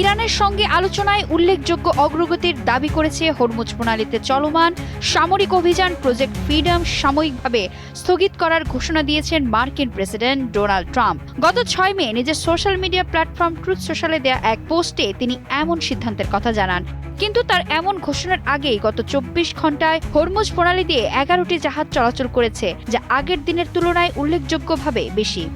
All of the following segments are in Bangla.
ইরানের সঙ্গে আলোচনায় উল্লেখযোগ্য অগ্রগতির দাবি করেছে হরমুজ প্রণালীতে চলমান সামরিক অভিযান প্রজেক্ট ফ্রিডম সাময়িকভাবে স্থগিত করার ঘোষণা দিয়েছেন মার্কিন প্রেসিডেন্ট ডোনাল্ড ট্রাম্প। গত 6 মে নিজের সোশ্যাল মিডিয়া প্ল্যাটফর্ম ট্রুথ সোশ্যালে দেয়া এক পোস্টে তিনি এমন সিদ্ধান্তের কথা জানান। কিন্তু তার এমন ঘোষণার আগেই গত 24 ঘন্টায় হরমুজ প্রণালী দিয়ে 11টি জাহাজ চলাচল করেছে, যা আগের দিনের তুলনায় উল্লেখযোগ্যভাবে বেশি।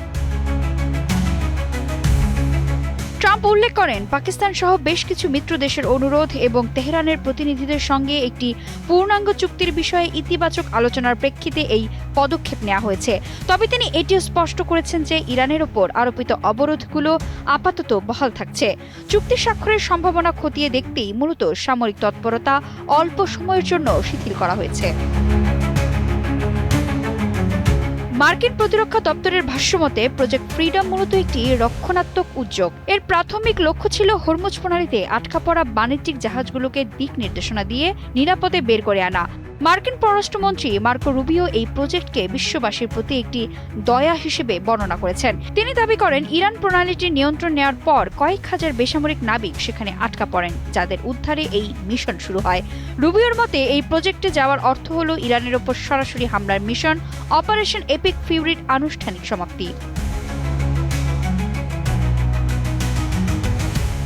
ট্রাম্প উল্লেখ করেন, পাকিস্তান সহ বেশ কিছু মিত্র দেশের অনুরোধ এবং তেহরানের প্রতিনিধিদের সঙ্গে একটি পূর্ণাঙ্গ চুক্তির বিষয়ে ইতিবাচক আলোচনার প্রেক্ষিতে এই পদক্ষেপ নেওয়া হয়েছে। তবে তিনি এটিও স্পষ্ট করেছেন যে ইরানের ওপর আরোপিত অবরোধগুলো আপাতত বহাল থাকছে। চুক্তি স্বাক্ষরের সম্ভাবনা খতিয়ে দেখতেই মূলত সামরিক তৎপরতা অল্প সময়ের জন্য শিথিল করা হয়েছে। মার্কিন প্রতিরক্ষা দপ্তরের ভাষ্যমতে প্রজেক্ট ফ্রিডম মূলত একটি রক্ষণাত্মক উদ্যোগ। এর প্রাথমিক লক্ষ্য ছিল হরমুজ প্রণালীতে আটকা পড়া বাণিজ্যিক জাহাজগুলোকে দিক নির্দেশনা দিয়ে নিরাপদে বের করে আনা। মার্কিন পররাষ্ট্রমন্ত্রী মার্কো রুবিও এই প্রজেক্টকে বিশ্ববাসীর প্রতি একটি দয়া হিসেবে বর্ণনা করেছেন। তিনি দাবি করেন, ইরান প্রণালীটির নিয়ন্ত্রণ নেওয়ার পর কয়েক হাজার বেসামরিক নাবিক সেখানে আটকা পড়েন, যাদের উদ্ধারে এই মিশন শুরু হয়। রুবিওর মতে এই প্রজেক্টে যাওয়ার অর্থ হল ইরানের ওপর সরাসরি হামলার মিশন অপারেশন এপিক ফিউরির আনুষ্ঠানিক সমাপ্তি।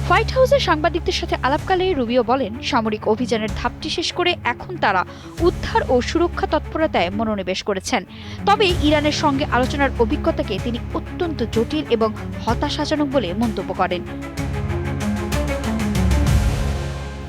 হোয়াইট হাউসে সাংবাদিকদের সাথে আলাপকালে রুবিও বলেন, সামরিক অভিযানের ধাপটি শেষ করে এখন তারা উদ্ধার ও সুরক্ষা তৎপরতায় মনোনিবেশ করেছেন। তবে ইরানের সঙ্গে আলোচনার অভিজ্ঞতাকে তিনি অত্যন্ত জটিল এবং হতাশাজনক বলে মন্তব্য করেন।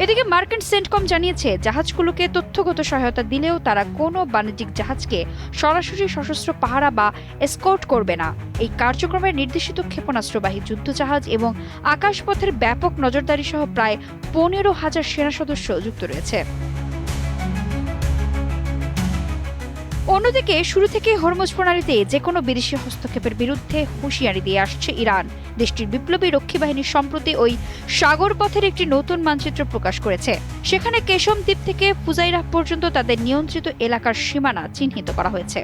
এদিকে মার্কিন সেন্টকম জানিয়েছে, জাহাজগুলোকে তথ্যগত সহায়তা দিলেও তারা কোনো বাণিজ্যিক জাহাজকে সরাসরি সশস্ত্র পাহারা বা এসকর্ট করবে না। এই কার্যক্রমের নির্দেশিত ক্ষেপণাস্ত্রবাহী যুদ্ধজাহাজ এবং আকাশপথের ব্যাপক নজরদারি সহ প্রায় 15,000 সেনা সদস্য যুক্ত রয়েছে। অন্যদিকে শুরু থেকে হরমুজ প্রণালীতে যেকোনো বিদেশি হস্তক্ষেপের বিরুদ্ধে হুঁশিয়ারি দিয়ে আসছে ইরান। দেশটির বিপ্লবী রক্ষী বাহিনী সম্প্রতি ওই সাগর পথের একটি নতুন মানচিত্র প্রকাশ করেছে। সেখানে কেশম দ্বীপ থেকে ফুজাইরাহ পর্যন্ত তাদের নিয়ন্ত্রিত এলাকার সীমানা চিহ্নিত করা হয়েছে।